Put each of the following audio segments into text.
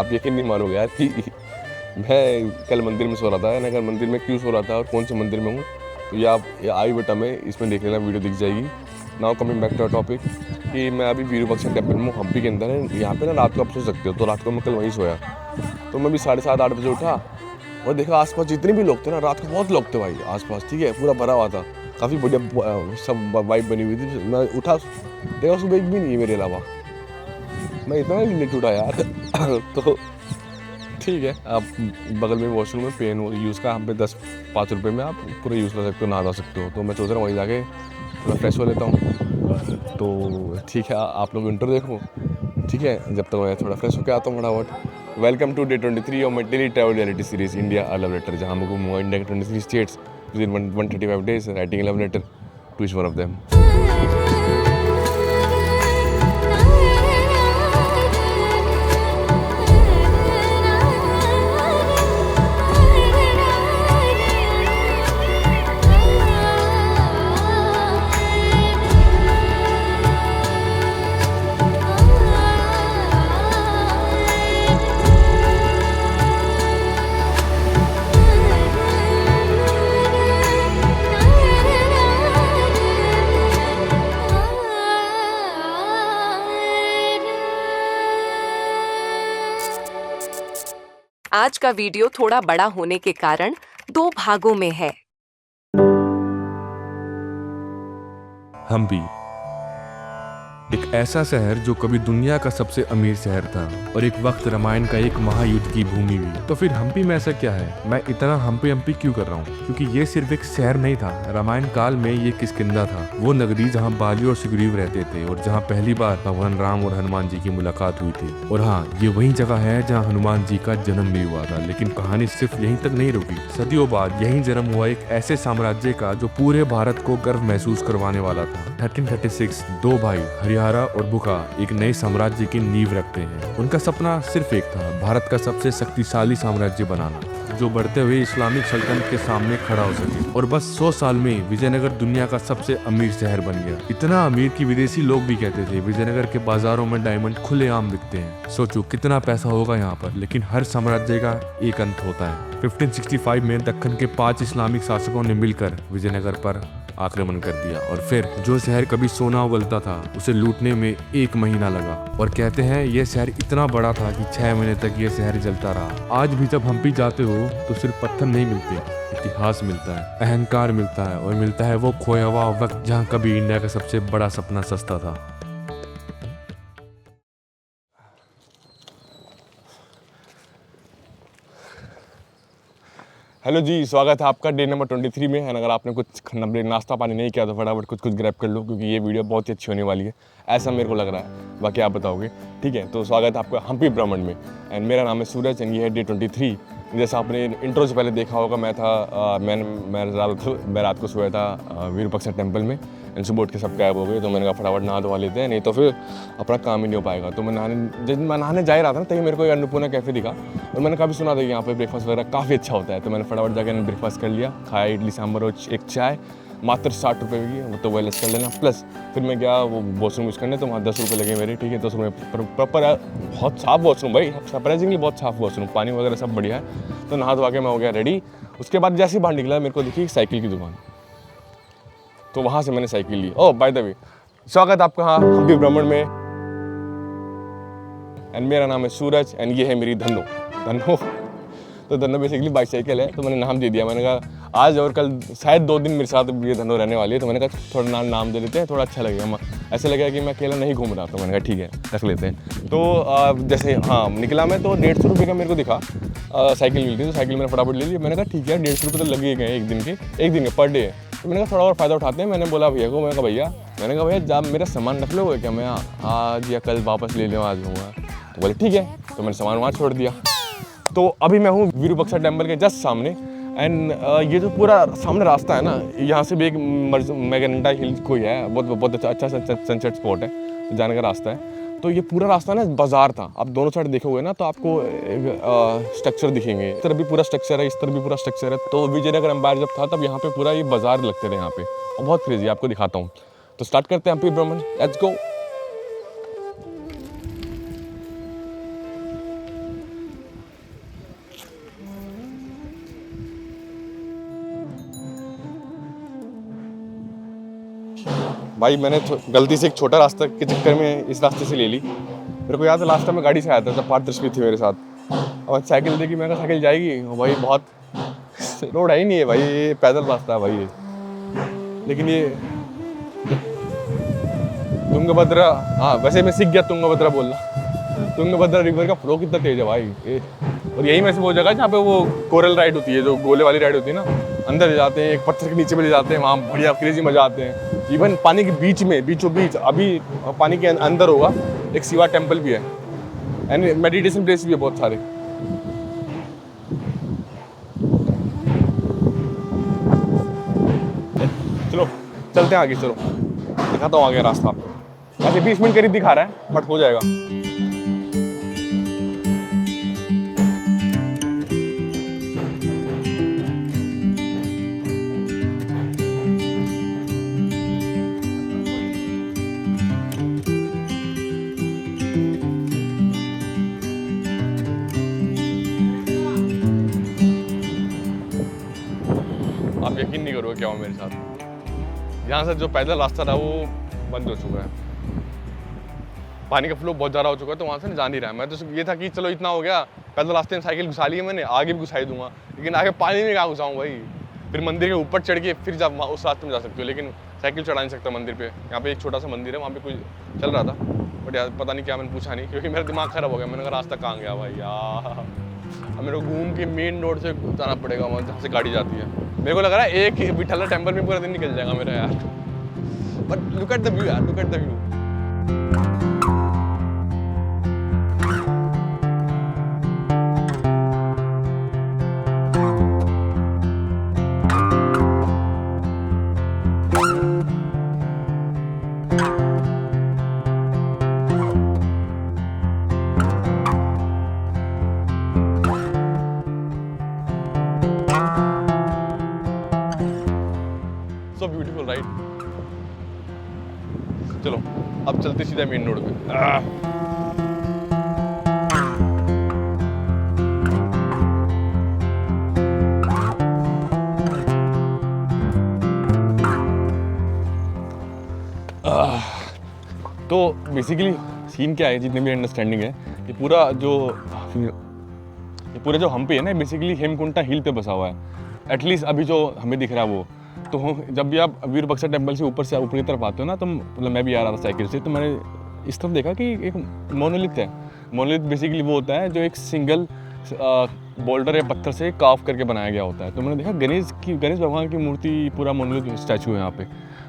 आप यकीन नहीं मारोगे यार कि मैं कल मंदिर में सो रहा था ना। कल मंदिर में क्यों सो रहा था और कौन से मंदिर में हूँ तो ये आप आई बटा में इसमें देख लेना, वीडियो दिख जाएगी। Now coming back to topic कि मैं अभी विरूपाक्षा टेम्पल में हूँ, हम्पी के अंदर है। यहाँ पे ना रात को आप सो सकते हो, तो रात को मैं कल वहीं सोया। तो मैं भी 7:30-8 बजे उठा और देखा आसपास जितने भी लोग थे ना, रात को बहुत लोग थे भाई आसपास, ठीक है, पूरा भरा हुआ था, काफ़ी बढ़िया सब वाइब बनी हुई थी। मैं उठा देखा सुबह एक भी नहीं है मेरे अलावा। मैं इतना ही लेट उठा यार तो ठीक है, आप बगल में वॉशरूम में पेन यूज़ का यहाँ पे 10-5 रुपये में आप पूरा यूज़ कर सकते हो, नहा सकते हो। तो मैं सोच रहा हूँ वहीं जाके थोड़ा फ्रेश हो लेता हूँ। तो ठीक है, आप लोग इंटर देखो, ठीक है, जब तक मैं थोड़ा फ्रेश होकर आता हूँ फटाफट। Welcome to day 23 of my daily travel reality series India a love letter, जहाँ मैं घूमूंगा इंडिया के 23 states within 135 days writing love letter to each one of them. आज का वीडियो थोड़ा बड़ा होने के कारण 2 भागों में है। हम्पी एक ऐसा शहर जो कभी दुनिया का सबसे अमीर शहर था और एक वक्त रामायण का एक महायुद्ध की भूमि भी। तो फिर हम्पी में ऐसा क्या है, मैं इतना हम्पी क्यों कर रहा हूँ? क्योंकि ये सिर्फ एक शहर नहीं था, रामायण काल में ये किष्किंधा था, वो नगरी जहाँ बाली और सुग्रीव रहते थे और जहाँ पहली बार भगवान राम और हनुमान जी की मुलाकात हुई थी। और हाँ, ये वही जगह है जहाँ हनुमान जी का जन्म भी हुआ था। लेकिन कहानी सिर्फ यहीं तक नहीं रुकी। सदियों बाद यहीं जन्म हुआ एक ऐसे साम्राज्य का जो पूरे भारत को गर्व महसूस करवाने वाला था। 1336 2 भाई हरिहरा और बुका एक नए साम्राज्य की नींव रखते हैं। उनका सपना सिर्फ एक था, भारत का सबसे शक्तिशाली साम्राज्य बनाना, जो बढ़ते हुए इस्लामिक सल्तनत के सामने खड़ा हो सके। और बस 100 साल में विजयनगर दुनिया का सबसे अमीर शहर बन गया। इतना अमीर कि विदेशी लोग भी कहते थे विजयनगर के बाजारों में डायमंड खुलेआम बिकते हैं। सोचो कितना पैसा होगा यहाँ पर। लेकिन हर साम्राज्य का एक अंत होता है। 1565 में दक्कन के 5 इस्लामिक शासकों ने मिलकर विजयनगर पर आक्रमण कर दिया और फिर जो शहर कभी सोना उगलता था उसे लूटने में 1 महीना लगा। और कहते हैं यह शहर इतना बड़ा था कि 6 महीने तक यह शहर जलता रहा। आज भी जब हम्पी जाते हो तो सिर्फ पत्थर नहीं मिलते, इतिहास मिलता है, अहंकार मिलता है और मिलता है वो खोया हुआ वक्त जहाँ कभी इंडिया का सबसे बड़ा सपना सस्ता था। हेलो जी, स्वागत है आपका डे नंबर 23 में। अगर आपने कुछ नाश्ता पानी नहीं किया तो फटाफट कुछ ग्रैब कर लो, क्योंकि ये वीडियो बहुत ही अच्छी होने वाली है, ऐसा मेरे को लग रहा है। बाकी आप बताओगे, ठीक है। तो स्वागत है आपका हम्पी भ्रमण में। एंड मेरा नाम है सूरज एंड ये है डे 23। जैसा आपने इंट्रो से पहले देखा होगा, मैं रात को सोया था विरूपाक्षा टेम्पल में एंड सुबह उठ के सब गायब हो गए। तो मैंने कहा फटाफट नहा धोवा लेते हैं, नहीं तो फिर अपना काम ही नहीं हो पाएगा। तो जब मैं नहाने जा ही रहा था ना, तभी मेरे को एक अन्नपूर्णा कैफ़े दिखा और मैंने काफ़ी सुना था कि यहाँ पे ब्रेकफास्ट वगैरह काफ़ी अच्छा होता है। तो मैंने फटाफट जाकर ब्रेकफास्ट कर लिया, खाया इडली सांभर और एक चाय, मात्र 60 रुपये की, वो तो वायरलेस कर लेना। प्लस फिर मैं गया वो वॉशरूम यूज़ करने, तो वहाँ 10 रुपये लगे मेरे, ठीक है। 10 रुपये प्रॉपर, बहुत साफ़ वॉशरूम भाई, सरप्राइजिंगली बहुत साफ़ वॉशरूम, पानी वगैरह सब बढ़िया है। तो नहा धोवा के मैं हो गया रेडी। उसके बाद जैसे ही बाहर निकला मेरे को दिखी साइकिल की दुकान, तो वहाँ से मैंने साइकिल ली। ओह बाय द वे, स्वागत आपका हाँ हम्पी भ्रमण में। एंड मेरा नाम है सूरज एंड ये है मेरी धन्नो। तो धन्नो बेसिकली बाइसाइकिल है, तो मैंने नाम दे दिया। मैंने कहा आज और कल शायद 2 दिन मेरे साथ ये धन्नो रहने वाली है, तो मैंने कहा थोड़ा नाम दे लेते हैं, थोड़ा अच्छा लगेगा। ऐसा लगेगा कि मैं अकेला नहीं घूम रहा, तो मैंने कहा ठीक है रख लेते हैं। तो जैसे हाँ निकला मैं, तो 150 रुपये का मेरे को दिखा साइकिल मिलती है। तो साइकिल मैंने फटाफट ले ली। मैंने कहा ठीक है 150 रुपये तो लगे गए एक दिन के पर डे है। तो मैंने कहा थोड़ा और फ़ायदा उठाते हैं। मैंने बोला भैया को, मैंने कहा भैया जब मेरा सामान रख लोगे क्या, मैं आज या कल वापस ले लूँ, आज लूँगा। तो बोले ठीक है। तो मैंने सामान वहाँ छोड़ दिया। तो अभी मैं हूँ विरूपाक्षा टेम्पल के जस्ट सामने। एंड ये जो पूरा सामने रास्ता है ना, यहाँ से भी एक मैगनेटा हिल कोई है, बहुत अच्छा सनसेट स्पॉट है, तो जाने का रास्ता है। तो ये पूरा रास्ता ना बाजार था। आप दोनों साइड देखोगे ना तो आपको स्ट्रक्चर दिखेंगे। इस तरफ भी पूरा स्ट्रक्चर है, इस तरफ भी पूरा स्ट्रक्चर है। तो विजयनगर एम्पायर जब था तब यहाँ पे पूरा ये बाजार लगते थे यहाँ पे, और बहुत क्रेजी, आपको दिखाता हूँ। तो स्टार्ट करते हैं हम्पी भ्रमण, लेट्स गो। भाई मैंने गलती से एक छोटा रास्ता के चक्कर में इस रास्ते से ले ली। मेरे को याद है लास्ट टाइम मैं गाड़ी से आया था जब पार्थ भी थी मेरे साथ, और साइकिल देखी, मैंने कहा साइकिल जाएगी भाई, बहुत रोड है ही नहीं है भाई, ये पैदल रास्ता है भाई ये। लेकिन ये तुंगभद्रा, हाँ वैसे मैं सीख गया तुंगभद्रा बोलना। तुंगभद्रा रिवर का फ्लो कितना तेज है भाई ये। और यही में से वो जगह है जहाँ पे वो कोरल राइड होती है, जो गोले वाली राइड होती है ना, अंदर ले जाते हैं, एक पत्थर के नीचे भी ले जाते हैं, वहाँ बढ़िया क्रेजी मजा आते हैं। इवन पानी के बीच में, बीचों बीच, अभी पानी के अंदर होगा एक शिवा टेम्पल भी है, एंड मेडिटेशन प्लेस भी है बहुत सारे। चलो चलते हैं आगे, चलो दिखाता हूँ आगे रास्ता। वैसे 20 मिनट करीब दिखा रहा है बट हो जाएगा। आप यकीन नहीं करोगे क्या हुआ मेरे साथ। यहाँ से जो पैदल रास्ता था वो बंद हो चुका है, पानी का फ्लो बहुत ज़्यादा हो चुका है, तो वहाँ से जा नहीं रहा है। मैं तो ये था कि चलो इतना हो गया, पैदल रास्ते में साइकिल घुसा ली है मैंने, आगे भी घुसाई दूंगा, लेकिन आगे पानी में कहाँ घुसाऊँ भाई। फिर मंदिर के ऊपर चढ़ के फिर जब उस रास्ते में जा सकते हो, लेकिन साइकिल चढ़ा नहीं सकता मंदिर पे। यहाँ पे एक छोटा सा मंदिर है, वहाँ पे कुछ चल रहा था बट यार पता नहीं क्या, मैंने पूछा नहीं क्योंकि मेरा दिमाग खराब हो गया। मैंने कहा रास्ता कहाँ गया भाई यार, अब मेरे को घूम के मेन रोड से जाना पड़ेगा वहाँ जहाँ से गाड़ी जाती है। मेरे को लग रहा है एक विठला टेम्पल में पूरा दिन निकल जाएगा मेरा यार। But look at the view यार, look at the view. So beautiful, right? चलो अब चलते सीधा मेन रोड पे। तो बेसिकली सीन क्या है, जितनी भी अंडरस्टैंडिंग है, ये पूरा जो हम्पी है ना, बेसिकली हेमकुंटा हिल पे बसा हुआ है। एटलीस्ट अभी जो हमें दिख रहा है वो, तो जब भी आप वीर बक्सर टेम्पल से ऊपर की तरफ आते हो ना, तो मतलब मैं भी आ रहा था साइकिल से, तो मैंने इस तरफ देखा कि एक मोनोलिथ है। मोनोलिथ बेसिकली वो होता है जो एक सिंगल बोल्डर या पत्थर से काफ करके बनाया गया होता है। तो मैंने देखा गणेश भगवान की मूर्ति, पूरा मोनोलिथ स्टैचू है यहाँ पे।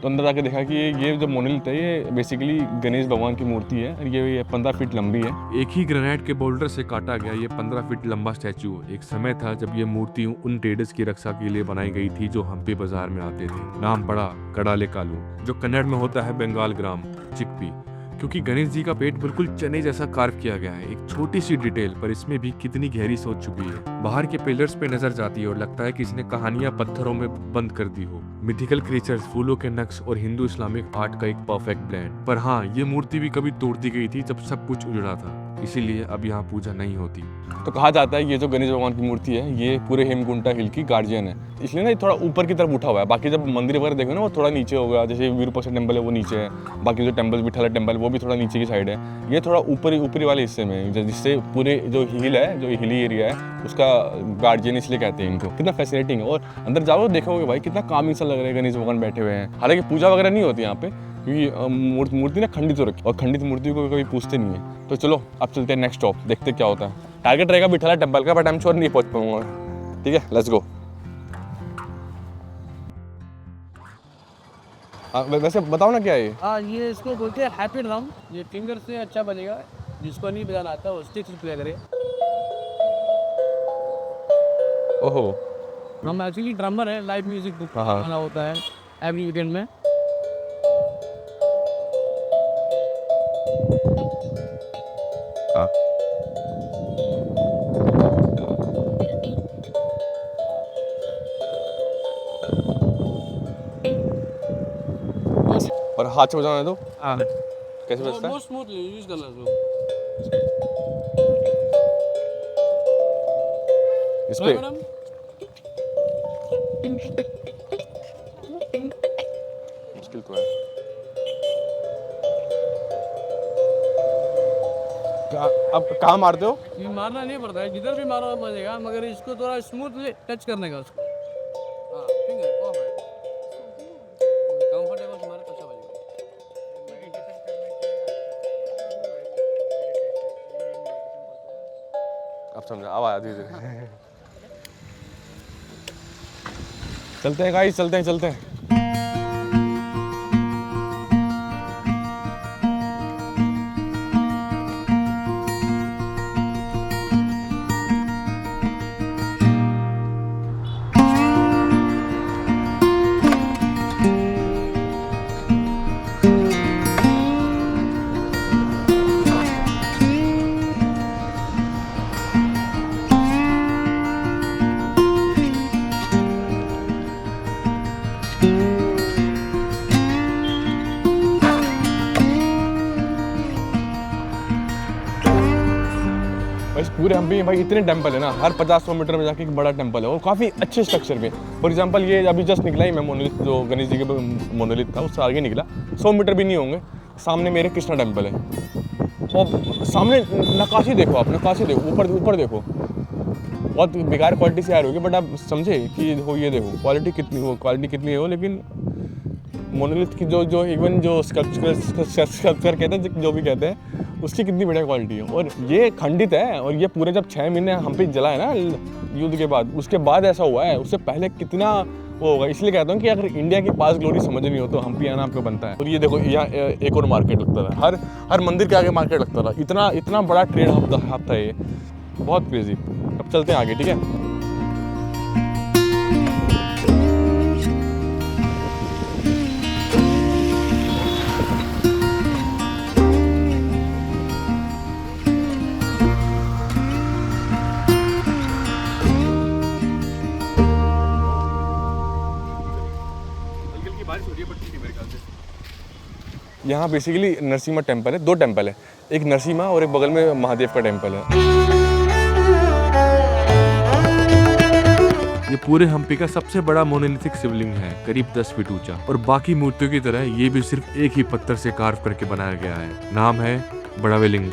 तो अंदर जाके देखा कि ये जो मोनोलिथ है ये बेसिकली गणेश भगवान की मूर्ति है। ये 15 फीट लंबी है। एक ही ग्रेनाइट के बोल्डर से काटा गया ये 15 फीट लंबा स्टैचू एक समय था जब ये मूर्ति उन ट्रेडर्स की रक्षा के लिए बनाई गई थी जो हम्पी बाजार में आते थे। नाम पड़ा कडाले कालू, जो कन्नड़ में होता है बंगाल ग्राम चिकपी। क्योंकि गणेश जी का पेट बिल्कुल चने जैसा कार्व किया गया है। एक छोटी सी डिटेल पर इसमें भी कितनी गहरी सोच छुपी है। बाहर के पिलर्स पे नजर जाती है और लगता है कि इसने कहानियां पत्थरों में बंद कर दी हो। मिथिकल क्रिएचर्स, फूलों के नक्श और हिंदू इस्लामिक आर्ट का एक परफेक्ट ब्लेंड। पर हाँ, ये मूर्ति भी कभी तोड़ दी गई थी जब सब कुछ उजड़ा था, इसीलिए अब यहाँ पूजा नहीं होती। तो कहा जाता है ये जो गणेश भगवान की मूर्ति है ये पूरे हेमकुंटा हिल की गार्जियन है, इसलिए ना ये थोड़ा ऊपर की तरफ उठा हुआ है। बाकी जब मंदिर वगैरह देखो ना वो थोड़ा नीचे होगा, जैसे विरूपाक्षा टेम्पल है वो नीचे है, बाकी जो टेम्पल विठला टेम्पल वो भी थोड़ा नीचे की साइड है। ये थोड़ा ऊपरी वाले हिस्से में, जिससे पूरे जो हिल है, जो हिली एरिया है, उसका गार्जियन इसलिए कहते हैं इनको। कितना फैसिनेटिंग है। और अंदर जाओ देखोगे भाई कितना कामिंग सा लग रहा है, गणेश भगवान बैठे हुए हैं। हालांकि पूजा वगैरह नहीं होती यहाँ पे क्योंकि मूर्ति ना खंडित हो रखी, और खंडित मूर्ति को कभी पूछते नहीं है। तो चलो अब चलते हैं नेक्स्ट स्टॉप, देखते क्या होता है। टारगेट रहेगा विठला टेम्पल का, बट आई एम श्योर नहीं पहुंच पाऊंगा। ठीक है, लेट्स गो। वैसे बताओ ना क्या है ये? हाँ, ये इसको बोलते हैं हैप्पी ड्रम। ये फिंगर से अच्छा बजेगा, जिसको नहीं बजाना आता वो स्टिक से प्ले करे। ओहो, हम एक्चुअली ड्रमर है, लाइव म्यूजिक बुक हाँ। बना होता है एवरी वीकेंड में। हाँ। और हाथ से बजाना है तो हाँ, कैसे बजता है? बहुत स्मूथली यूज करना है इस पे मैडम। मुश्किल तो है। अब कहाँ मारते हो? ये मारना नहीं पड़ता है, जिधर भी मारो बजेगा, मगर इसको थोड़ा स्मूथली टच करने का उसको। हाँ फिंगर परफेक्ट, कंफर्टेबल से मारो तो अच्छा बजेगा। अब समझा, अब आया धीरे-धीरे। चलते हैं गाइस, चलते हैं। बस पूरे हम्पी में भाई इतने टेंपल है ना, हर 50-100 मीटर में जाके एक बड़ा टेंपल है और काफ़ी अच्छे स्ट्रक्चर में। फॉर एग्जांपल ये अभी जस्ट निकला ही मैं मोनोलिथ, जो गणेश जी के मोनोलिथ था उससे आगे निकला, 100 मीटर भी नहीं होंगे, सामने मेरे कृष्णा टेंपल है। और सामने नक्काशी देखो आप, नक्काशी देखो, ऊपर देखो, बहुत बेकार क्वालिटी से आ रही होगी, बट आप समझे कि हो, ये देखो क्वालिटी कितनी हो, लेकिन मोनोलिथ की जो इवन जो स्कल्पचर कहते हैं, जो भी कहते हैं, उसकी कितनी बढ़िया क्वालिटी है। और ये खंडित है, और ये पूरे जब 6 महीने हम्पी जला है ना युद्ध के बाद, उसके बाद ऐसा हुआ है, उससे पहले कितना वो होगा। इसलिए कहता हूँ कि अगर इंडिया की पास ग्लोरी समझनी हो तो हम्पी आना आपको बनता है। और ये देखो, यहाँ एक और मार्केट लगता था, हर मंदिर के आगे मार्केट लगता था, इतना बड़ा ट्रेड हब था ये, बहुत क्रेजी। अब चलते हैं आगे, ठीक है। यहाँ बेसिकली नरसिम्हा टेम्पल है, 2 टेम्पल है, एक नरसिम्हा और एक बगल में महादेव का टेम्पल है। ये पूरे हम्पी का सबसे बड़ा मोनोलिथिक शिवलिंग है, करीब 10 फीट ऊंचा, और बाकी मूर्तियों की तरह ये भी सिर्फ एक ही पत्थर से कार्व करके बनाया गया है। नाम है बड़ावे लिंग।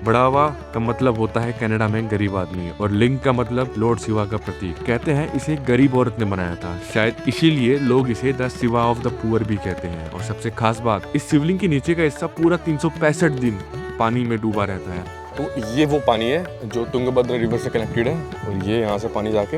बड़ावा का मतलब होता है कनाडा में गरीब आदमी, और लिंग का मतलब लॉर्ड शिवा का प्रतीक। कहते हैं इसे गरीब औरत ने बनाया था, शायद इसीलिए लोग इसे the Shiva of the poor भी कहते हैं। और सबसे खास बात, इस शिवलिंग के नीचे का हिस्सा पूरा 365 दिन पानी में डूबा रहता है। तो ये वो पानी है जो तुंगभद्रा रिवर से कनेक्टेड है, और ये यहाँ से पानी जाके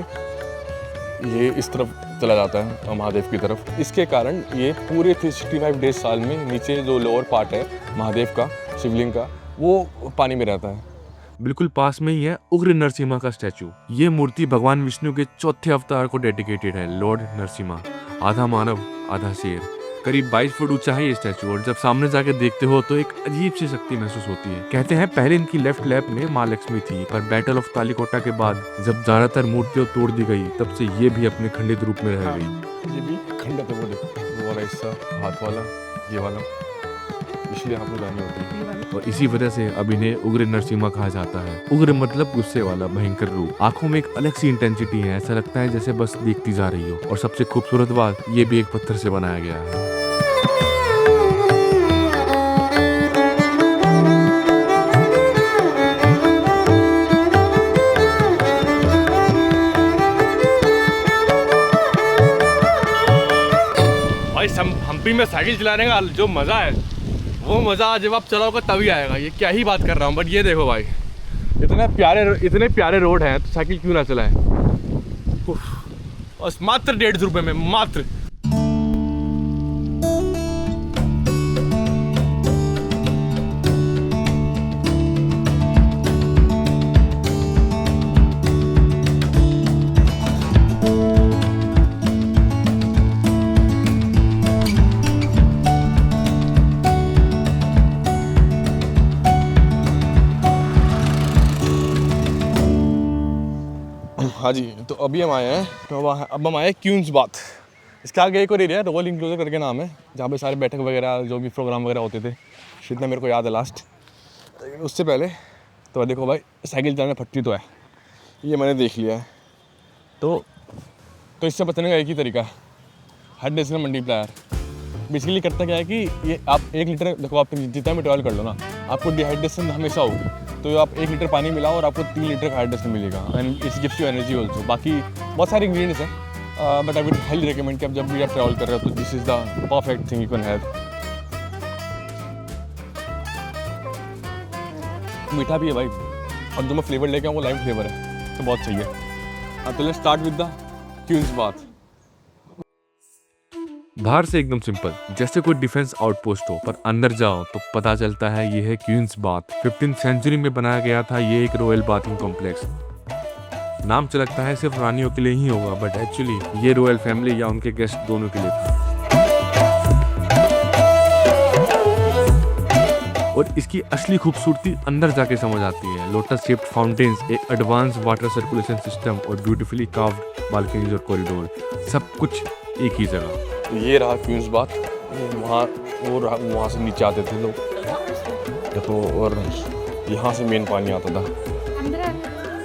ये इस तरफ चला जाता है महादेव की तरफ। इसके कारण ये पूरे 365 डेज साल में नीचे जो लोअर पार्ट है महादेव का, शिवलिंग का, वो पानी में रहता है। बिल्कुल पास में ही है उग्र नरसिम्हा का स्टैचू। ये मूर्ति भगवान विष्णु के चौथे अवतार को डेडिकेटेड है, लॉर्ड नरसिम्हा। आधा मानव आधा शेर, करीब 22 फुट ऊंचा है ये स्टैचू, और जब सामने जाके देखते हो तो एक अजीब सी शक्ति महसूस होती है। कहते हैं पहले इनकी लेफ्ट लैप में माँ लक्ष्मी थी, पर बैटल ऑफ तालीकोटा के बाद जब ज्यादातर मूर्तियां तोड़ दी गई, तब से ये भी अपने खंडित रूप में रह गई। ये भी खंडित है, वो देखो, वो वाला हिस्सा, हाथ वाला, ये वाला, इसलिए आपको जानी होती है। और इसी वजह से अब इन्हें उग्र नरसिम्हा कहा जाता है। उग्र मतलब गुस्से वाला, भयंकर रूप। आंखों में एक अलग सी इंटेंसिटी है, ऐसा लगता है जैसे बस देखती जा रही हो। और सबसे खूबसूरत बात, ये भी एक पत्थर से बनाया गया है। भाई हम्पी में साइकिल चलाने का जो मज़ा है, वो मज़ा जब आप चलाओगे तभी आएगा। ये क्या ही बात कर रहा हूँ, बट ये देखो भाई, इतने प्यारे रोड हैं, तो साइकिल क्यों ना चलाएं। और मात्र 150 रुपये में, मात्र। हाँ जी, तो अभी हम आए हैं, तो अब हम आए हैं क्यून्स बाथ। इसके आगे एक और एरिया है, रॉयल इंक्लूजर करके नाम है, जहाँ पे सारे बैठक वगैरह जो भी प्रोग्राम वगैरह होते थे, जितना मेरे को याद है लास्ट। उससे पहले तो देखो भाई, साइकिल चलाने फटती तो है, ये मैंने देख लिया है। तो इससे बचने का एक ही तरीका है, हाइट डेसिमल मल्टीप्लायर। बेसिकली करता क्या है कि ये आप 1 लीटर, देखो आप जितना भी ट्रैवल कर लो ना, आपको डिहाइड्रेशन हमेशा होगी। तो आप 1 लीटर पानी मिलाओ और आपको 3 लीटर का हाइड्रेशन मिलेगा and it's gives you energy also. बाकी बहुत सारे इंग्रीडियंट्स हैं but I would highly recommend कि आप जब भी आप ट्रैवल कर रहे हो तो this is the perfect thing you can have. मीठा भी है भाई और जो मैं फ्लेवर लेके आऊँ वो लाइम फ्लेवर है तो बहुत सही है। तो let's start with the queen's bath. बाहर से एकदम सिंपल जैसे कोई डिफेंस आउटपोस्ट हो, पर अंदर जाओ तो पता चलता है ये है क्वींस बाथ। 15th सेंचुरी में बनाया गया था ये एक रॉयल बाथिंग कॉम्प्लेक्स। नाम से लगता है सिर्फ रानियों के लिए ही होगा, बट एक्चुअली ये रॉयल फैमिली या उनके गेस्ट दोनों के लिए था। और इसकी असली खूबसूरती अंदर जाके समझ आती है। लोटस शेप्ड फाउंटेन्स, एक एडवांस वाटर सर्कुलेशन सिस्टम और ब्यूटीफुली कार्व्ड बालकनीज और कॉरिडोर, सब कुछ एक ही जगह। ये रहा क्वींस बाथ। वहाँ से नीचे आते थे लोग देखो, और यहाँ से मेन पानी आता था,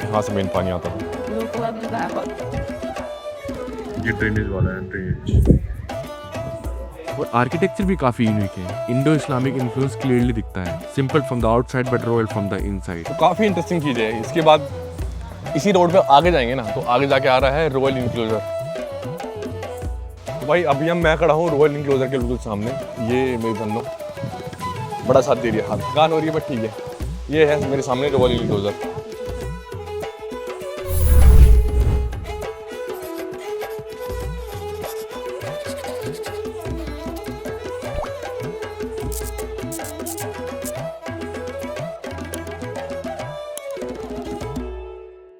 यहाँ से मेन पानी आता था। ये ड्रेनेज वाला है, ड्रेनेज। और आर्किटेक्चर भी काफी यूनिक है। इंडो इस्लामिक इन्फ्लुएंस क्लियरली दिखता है। Simple from the outside but royal from the inside. तो काफ़ी इंटरेस्टिंग चीज़ है। इसके बाद इसी रोड पे आगे जाएंगे ना तो आगे जाके आ रहा है रॉयल इंक्लोजर। तो भाई अभी मैं खड़ा हूँ रॉयल इंक्लोजर के बिल्कुल सामने। ये मेरी बंदो बड़ा साथ दे रही है, हाथ कान हो रही है बट ठीक है। ये है मेरे सामने रॉयल इंक्लोजर।